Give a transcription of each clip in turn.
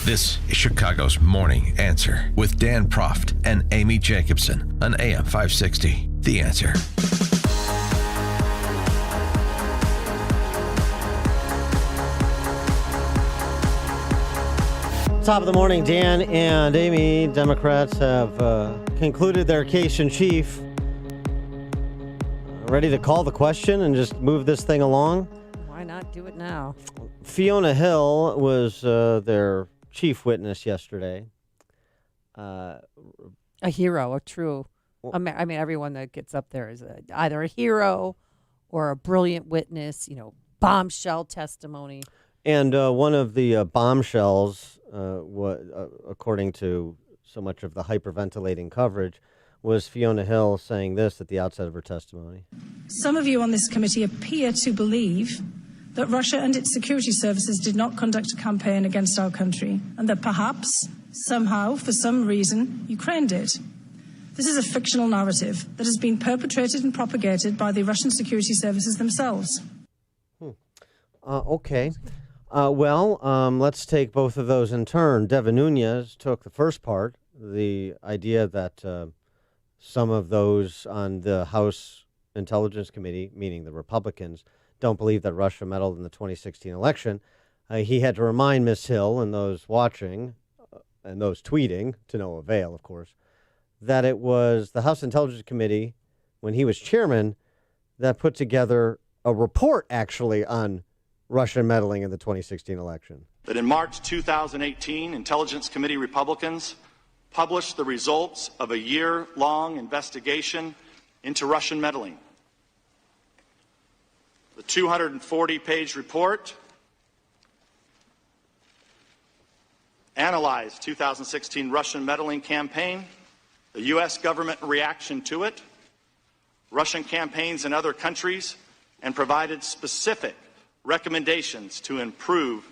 This is Chicago's Morning Answer with Dan Proft and Amy Jacobson on AM 560. The Answer. Top of the morning, Dan and Amy. Democrats have concluded their case in chief. Ready to call the question and just move this thing along? Why not do it now? Fiona Hill was their chief witness yesterday. A hero, a true. I mean, everyone that gets up there is either a hero or a brilliant witness, bombshell testimony. And one of the bombshells, according to so much of the hyperventilating coverage, was Fiona Hill saying this at the outset of her testimony. Some of you on this committee appear to believe that Russia and its security services did not conduct a campaign against our country, and that perhaps, somehow, for some reason, Ukraine did. This is a fictional narrative that has been perpetrated and propagated by the Russian security services themselves. Okay. Let's take both of those in turn. Devin Nunes took the first part, the idea that some of those on the House Intelligence Committee, meaning the Republicans, don't believe that Russia meddled in the 2016 election. He had to remind Ms. Hill and those watching and those tweeting, to no avail, of course, that it was the House Intelligence Committee, when he was chairman, that put together a report actually on Russian meddling in the 2016 election. That in March 2018, Intelligence Committee Republicans published the results of a year-long investigation into Russian meddling. The 240-page report analyzed 2016 Russian meddling campaign, the U.S. government reaction to it, Russian campaigns in other countries, and provided specific recommendations to improve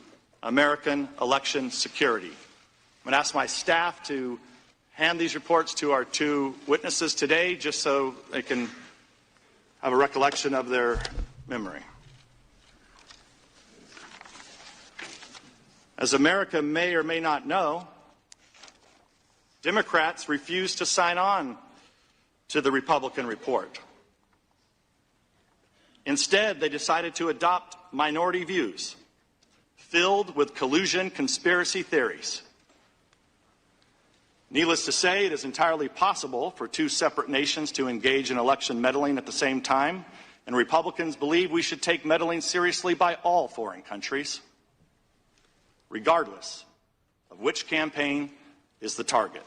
American election security. I'm going to ask my staff to hand these reports to our two witnesses today, just so they can have a recollection of their memory. As America may or may not know, Democrats refused to sign on to the Republican report. Instead, they decided to adopt minority views filled with collusion conspiracy theories. Needless to say, it is entirely possible for two separate nations to engage in election meddling at the same time, and Republicans believe we should take meddling seriously by all foreign countries, regardless of which campaign is the target.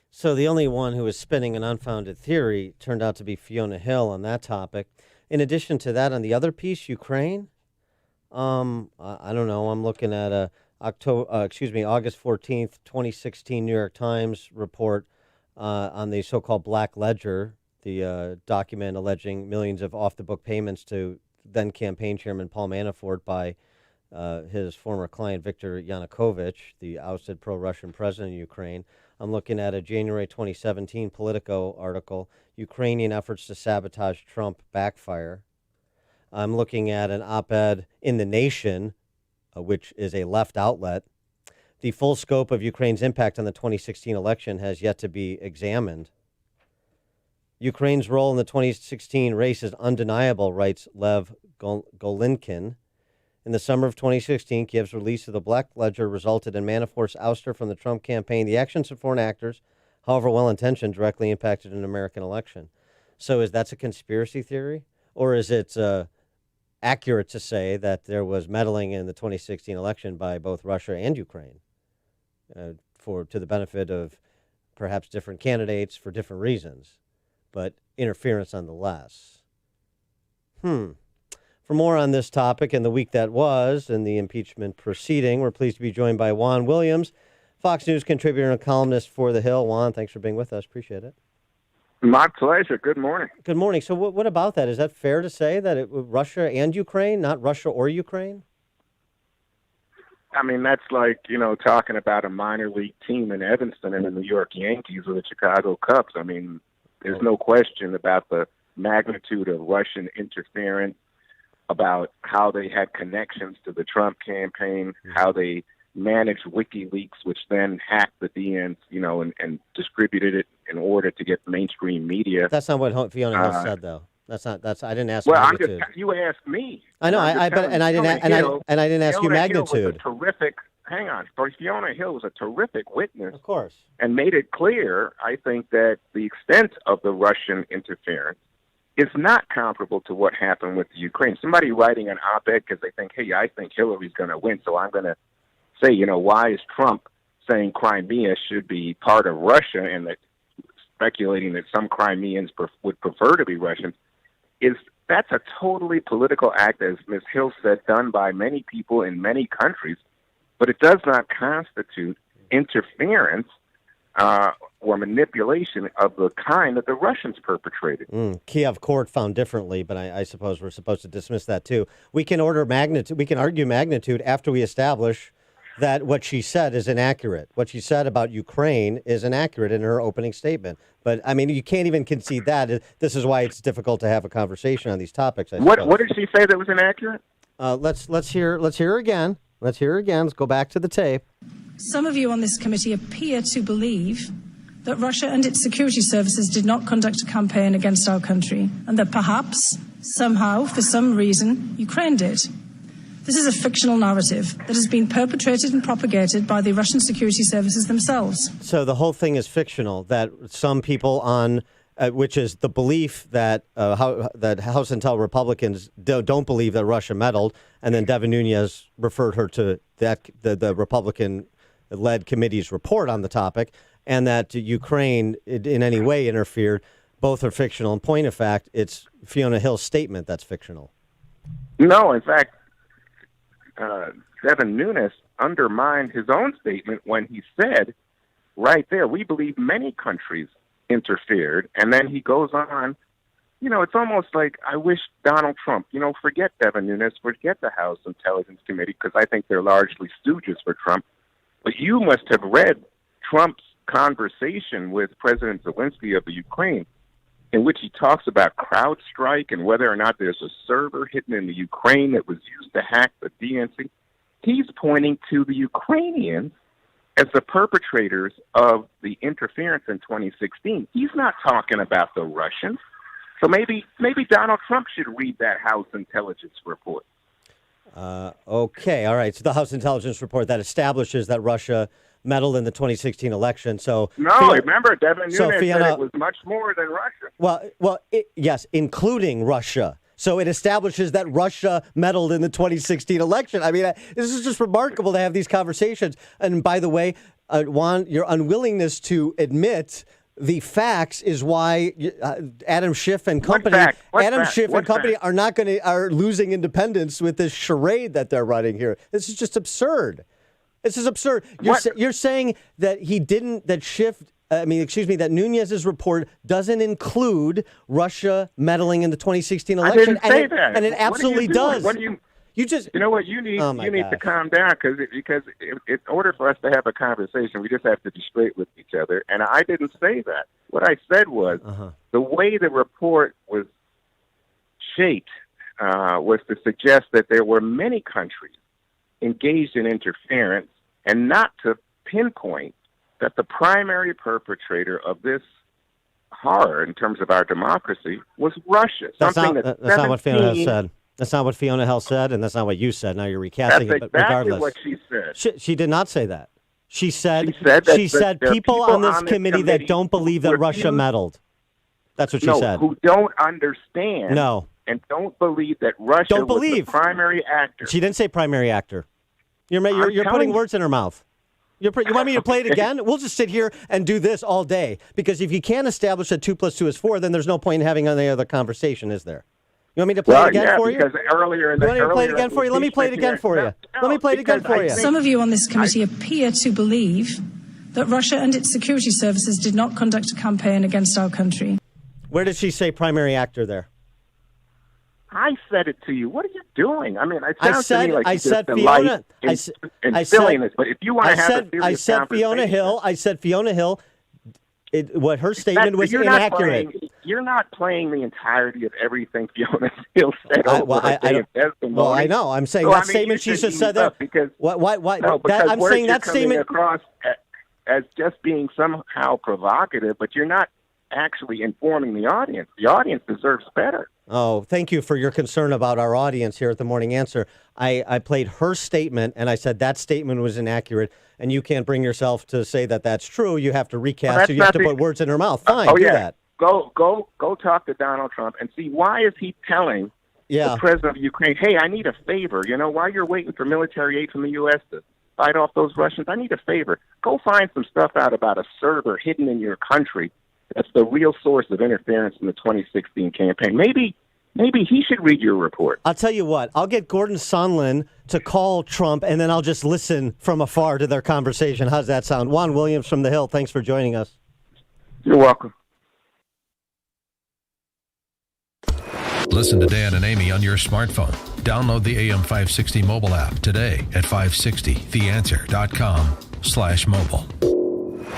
So the only one who was spinning an unfounded theory turned out to be Fiona Hill on that topic. In addition to that, on the other piece, Ukraine, I don't know. I'm looking at August 14th, 2016 New York Times report on the so-called Black Ledger, the document alleging millions of off-the-book payments to then campaign chairman Paul Manafort by his former client Viktor Yanukovych, the ousted pro-Russian president of Ukraine. I'm looking at a January 2017 Politico article, Ukrainian efforts to sabotage Trump backfire. I'm looking at an op-ed in The Nation, which is a left outlet. The full scope of Ukraine's impact on the 2016 election has yet to be examined. Ukraine's role in the 2016 race is undeniable, writes Lev Golinkin. In the summer of 2016, Kiev's release of the Black Ledger resulted in Manafort's ouster from the Trump campaign. The actions of foreign actors, however well-intentioned, directly impacted an American election. So that's a conspiracy theory? Or is it accurate to say that there was meddling in the 2016 election by both Russia and Ukraine to the benefit of perhaps different candidates for different reasons, but interference nonetheless? For more on this topic and the week that was and the impeachment proceeding, we're pleased to be joined by Juan Williams, Fox News contributor and columnist for The Hill. Juan, thanks for being with us. Appreciate it. My pleasure. Good morning. Good morning. So what about that? Is that fair to say that it was Russia and Ukraine, not Russia or Ukraine? I mean, that's like, talking about a minor league team in Evanston and the New York Yankees or the Chicago Cubs. I mean, there's no question about the magnitude of Russian interference, about how they had connections to the Trump campaign, how they managed WikiLeaks, which then hacked the DNs, and distributed it in order to get mainstream media. That's not what Fiona Hill said, though. That's I didn't ask. Well, magnitude. you asked me. I know. I didn't ask you magnitude. Hang on. Fiona Hill was a terrific witness. Of course. And made it clear, I think, that the extent of the Russian interference is not comparable to what happened with the Ukraine. Somebody writing an op-ed because they think, hey, I think Hillary's going to win, so I'm going to say, why is Trump saying Crimea should be part of Russia and that speculating that some Crimeans would prefer to be Russians, that's a totally political act, as Ms. Hill said, done by many people in many countries, but it does not constitute interference or manipulation of the kind that the Russians perpetrated. Kiev court found differently, but I suppose we're supposed to dismiss that too. We can argue magnitude after we establish that what she said is inaccurate. What she said about Ukraine is inaccurate in her opening statement. But I mean, you can't even concede that. This is why it's difficult to have a conversation on these topics. What did she say that was inaccurate? Let's hear her again. Let's hear her again. Let's go back to the tape. Some of you on this committee appear to believe that Russia and its security services did not conduct a campaign against our country, and that perhaps, somehow, for some reason, Ukraine did. This is a fictional narrative that has been perpetrated and propagated by the Russian security services themselves. So the whole thing is fictional, that some people which is the belief that that House Intel Republicans don't believe that Russia meddled, and then Devin Nunes referred her to the Republican-led committee's report on the topic, and that Ukraine in any way interfered. Both are fictional. In point of fact, it's Fiona Hill's statement that's fictional. No, in fact, Devin Nunes undermined his own statement when he said, right there, we believe many countries interfered. And then he goes on, it's almost like I wish Donald Trump, forget Devin Nunes, forget the House Intelligence Committee, because I think they're largely stooges for Trump. But you must have read Trump's conversation with President Zelensky of the Ukraine, in which he talks about CrowdStrike and whether or not there's a server hidden in the Ukraine that was used to hack the DNC. He's pointing to the Ukrainians as the perpetrators of the interference in 2016. He's not talking about the Russians. So maybe Donald Trump should read that House Intelligence report. Okay, all right. So the House Intelligence report that establishes that Russia meddled in the 2016 election. So remember, Devin Nunes said it was much more than Russia. Well, yes, including Russia. So it establishes that Russia meddled in the 2016 election. I mean, this is just remarkable to have these conversations. And by the way, Juan, your unwillingness to admit the facts is why Adam Schiff and company are losing independence with this charade that they're running here. This is just absurd. This is absurd. You're saying that that Nunes's report doesn't include Russia meddling in the 2016 election. I didn't say that. And it absolutely does. You know what? You need to calm down because in order for us to have a conversation, we just have to be straight with each other. And I didn't say that. What I said was the way the report was shaped was to suggest that there were many countries engaged in interference, and not to pinpoint that the primary perpetrator of this horror in terms of our democracy was Russia. That's not what Fiona Hill said. That's not what Fiona Hill said, and that's not what you said. Now you're recasting it, but regardless. That's exactly what she said. She did not say that. She said people on this committee that don't believe that Russia meddled. That's what she said. Who don't understand. No. And don't believe that Russia was the primary actor. She didn't say primary actor. You're putting words in her mouth. You want me to play it again? We'll just sit here and do this all day. Because if you can't establish that 2 + 2 is 4, then there's no point in having any other conversation, is there? You want me to play it again for you? Because earlier you want me to play it again for you? Let me play it again for you. Let me play it again for you. Some of you on this committee appear to believe that Russia and its security services did not conduct a campaign against our country. Where did she say primary actor there? I said it to you. What are you doing? I mean, it sounds to me like I said Fiona. And silliness. But if you want to have a serious I said Fiona Hill what her statement was inaccurate. You're not playing the entirety of everything Fiona Hill said over a day of testimony. Well, I know. I'm saying that statement she just said there. Because what? No, because I'm saying that statement across as just being somehow provocative, but you're not actually informing the audience. The audience deserves better. Oh, thank you for your concern about our audience here at the Morning Answer. I played her statement, and I said that statement was inaccurate, and you can't bring yourself to say that that's true. You have to recast, or you have to put words in her mouth. Fine, do that. Go talk to Donald Trump and see why is he telling the president of Ukraine, hey, I need a favor. You know, while you're waiting for military aid from the U.S. to fight off those Russians, I need a favor. Go find some stuff out about a server hidden in your country that's the real source of interference in the 2016 campaign. Maybe he should read your report. I'll tell you what. I'll get Gordon Sondland to call Trump, and then I'll just listen from afar to their conversation. How's that sound? Juan Williams from The Hill, thanks for joining us. You're welcome. Listen to Dan and Amy on your smartphone. Download the AM560 mobile app today at 560theanswer.com/mobile.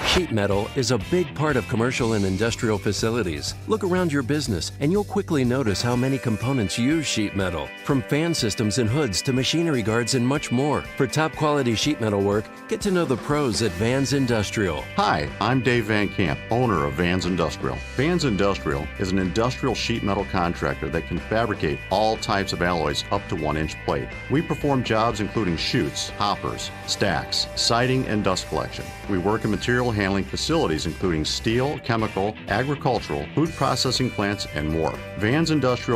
Sheet metal is a big part of commercial and industrial facilities. Look around your business and you'll quickly notice how many components use sheet metal. From fan systems and hoods to machinery guards and much more. For top quality sheet metal work, get to know the pros at Vans Industrial. Hi, I'm Dave Van Camp, owner of Vans Industrial. Vans Industrial is an industrial sheet metal contractor that can fabricate all types of alloys up to 1-inch plate. We perform jobs including chutes, hoppers, stacks, siding, and dust collection. We work in material handling facilities including steel, chemical, agricultural, food processing plants, and more. Vans Industrial